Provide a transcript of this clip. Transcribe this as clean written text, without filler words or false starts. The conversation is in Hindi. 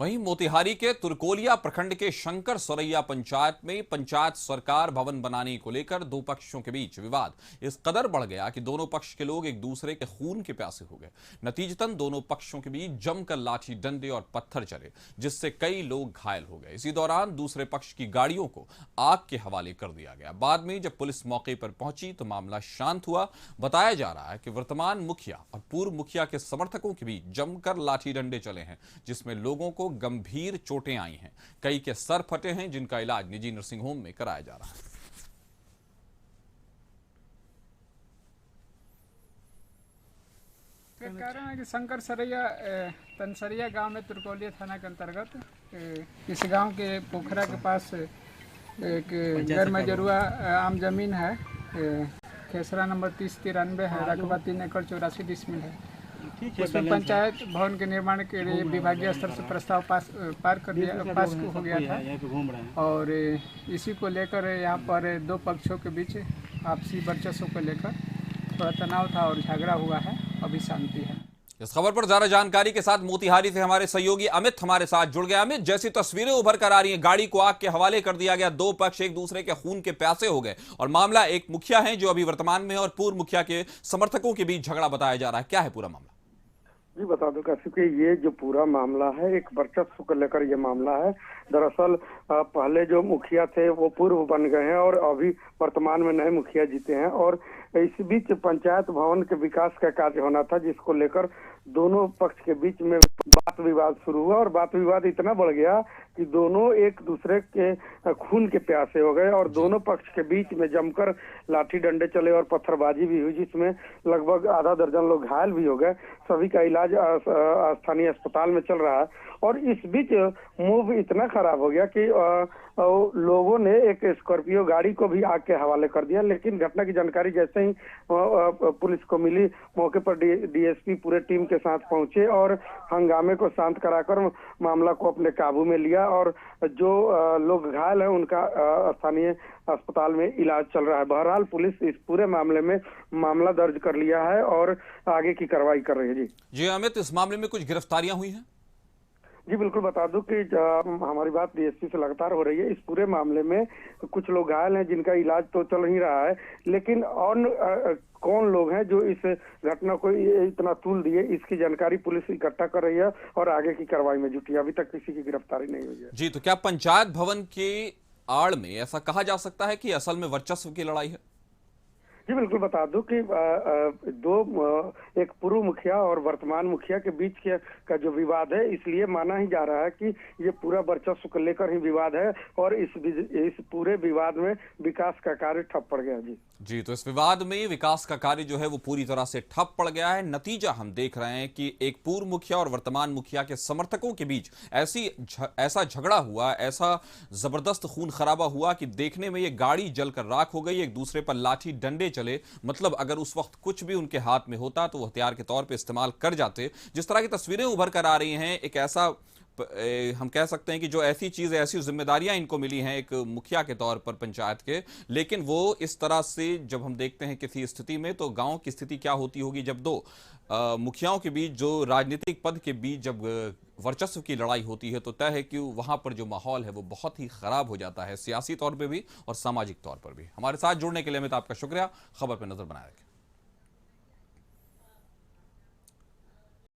वहीं मोतिहारी के तुरकोलिया प्रखंड के शंकर सरैया पंचायत में पंचायत सरकार भवन बनाने को लेकर दो पक्षों के बीच विवाद इस कदर बढ़ गया कि दोनों पक्ष के लोग एक दूसरे के खून के प्यासे हो गए। नतीजतन दोनों पक्षों के बीच जमकर लाठी डंडे और पत्थर चले, जिससे कई लोग घायल हो गए। इसी दौरान दूसरे पक्ष की गाड़ियों को आग के हवाले कर दिया गया। बाद में जब पुलिस मौके पर पहुंची तो मामला शांत हुआ। बताया जा रहा है कि वर्तमान मुखिया और पूर्व मुखिया के समर्थकों के बीच जमकर लाठी डंडे चले हैं, जिसमें लोगों को गंभीर चोटें आई हैं। कई के सर फटे हैं, जिनका इलाज निजी नर्सिंग होम में कराया जा रहा है। कारण है कि शंकर सरैया तनसरिया गांव में तुरकोलिया थाना के अंतर्गत इस गांव के पोखरा के पास एक गैर मजरूआ आम जमीन है। खेसरा नंबर 3093 है, रकबा 3 एकड़ 84 डिसमिल है। उसमें पंचायत भवन के निर्माण के लिए विभागीय स्तर से प्रस्ताव पास हो गया था और इसी को लेकर यहाँ पर दो पक्षों के बीच आपसी वर्चस्व को लेकर थोड़ा तनाव था और झगड़ा हुआ है। अभी शांति है। इस खबर पर ज्यादा जानकारी के साथ मोतिहारी से हमारे सहयोगी अमित हमारे साथ जुड़ गए। अमित, जैसी तस्वीरें उभर कर आ रही हैं, गाड़ी को आग के हवाले कर दिया गया, दो पक्ष एक दूसरे के खून के प्यासे हो गए और मामला एक मुखिया है जो अभी वर्तमान में है और पूर्व मुखिया के समर्थकों के बीच झगड़ा बताया जा रहा है। क्या है पूरा मामला? जी बता दूं काशिफ कि ये जो पूरा मामला है एक वर्चस्व को लेकर ये मामला है। दरअसल पहले जो मुखिया थे वो पूर्व बन गए हैं और अभी वर्तमान में नए मुखिया जीते हैं और इस बीच पंचायत भवन के विकास का कार्य होना था, जिसको लेकर दोनों पक्ष के बीच में बात विवाद शुरू हुआ और बात विवाद इतना बढ़ गया कि दोनों एक दूसरे के खून के प्यासे हो गए और दोनों पक्ष के बीच में जमकर लाठी डंडे चले और पत्थरबाजी भी हुई, जिसमें लगभग आधा दर्जन लोग घायल भी हो गए। सभी का इलाज स्थानीय अस्पताल में चल रहा है और इस बीच मूव इतना खराब हो गया कि लोगों ने एक स्कॉर्पियो गाड़ी को भी आग के हवाले कर दिया। लेकिन घटना की जानकारी जैसे ही पुलिस को मिली, मौके पर डीएसपी पूरे टीम के साथ पहुंचे और हंगामे को शांत कराकर मामला को अपने काबू में लिया और जो लोग घायल हैं उनका स्थानीय अस्पताल में इलाज चल रहा है। बहरहाल पुलिस इस पूरे मामले में मामला दर्ज कर लिया है और आगे की कार्रवाई कर रही है। जी अमित, इस मामले में कुछ गिरफ्तारियां हुई हैं? जी बिल्कुल, बता दूं कि हमारी बात डीएसपी से लगातार हो रही है। इस पूरे मामले में कुछ लोग घायल हैं जिनका इलाज तो चल ही रहा है, लेकिन और कौन लोग हैं जो इस घटना को इतना तूल दिए, इसकी जानकारी पुलिस इकट्ठा कर रही है और आगे की कार्रवाई में जुटी है। अभी तक किसी की गिरफ्तारी नहीं हुई है। जी, तो क्या पंचायत भवन के आड़ में ऐसा कहा जा सकता है कि असल में वर्चस्व की लड़ाई है? जी बिल्कुल, बता दूं कि एक पूर्व मुखिया और वर्तमान मुखिया के बीच का जो विवाद है, इसलिए माना ही जा रहा है कि ये पूरा वर्चस्व को लेकर ही विवाद है और इस पूरे विवाद में विकास का कार्य ठप पड़ गया। जी, तो इस विवाद में विकास का कार्य जो है वो पूरी तरह से ठप पड़ गया है। नतीजा हम देख रहे हैं कि एक पूर्व मुखिया और वर्तमान मुखिया के समर्थकों के बीच ऐसा झगड़ा हुआ, ऐसा जबरदस्त खून खराबा हुआ कि देखने में ये गाड़ी जलकर राख हो गई, एक दूसरे पर लाठी डंडे चले। मतलब अगर उस वक्त कुछ भी उनके हाथ में होता तो वो हथियार के तौर पे इस्तेमाल कर जाते। जिस तरह की तस्वीरें उभर कर आ रही हैं, एक ऐसा हम कह सकते हैं कि जो ऐसी चीजें, ऐसी जिम्मेदारियां इनको मिली हैं एक मुखिया के तौर पर पंचायत के, लेकिन वो इस तरह से जब हम देखते हैं किसी स्थिति में, तो गांव की स्थिति क्या होती होगी जब दो मुखियाओं के बीच, जो राजनीतिक पद के बीच जब वर्चस्व की लड़ाई होती है, तो तय है कि वहां पर जो माहौल है वो बहुत ही खराब हो जाता है, सियासी तौर पर भी और सामाजिक तौर पर भी। हमारे साथ जुड़ने के लिए अमित, आपका शुक्रिया। खबर पर नजर बनाए रखें।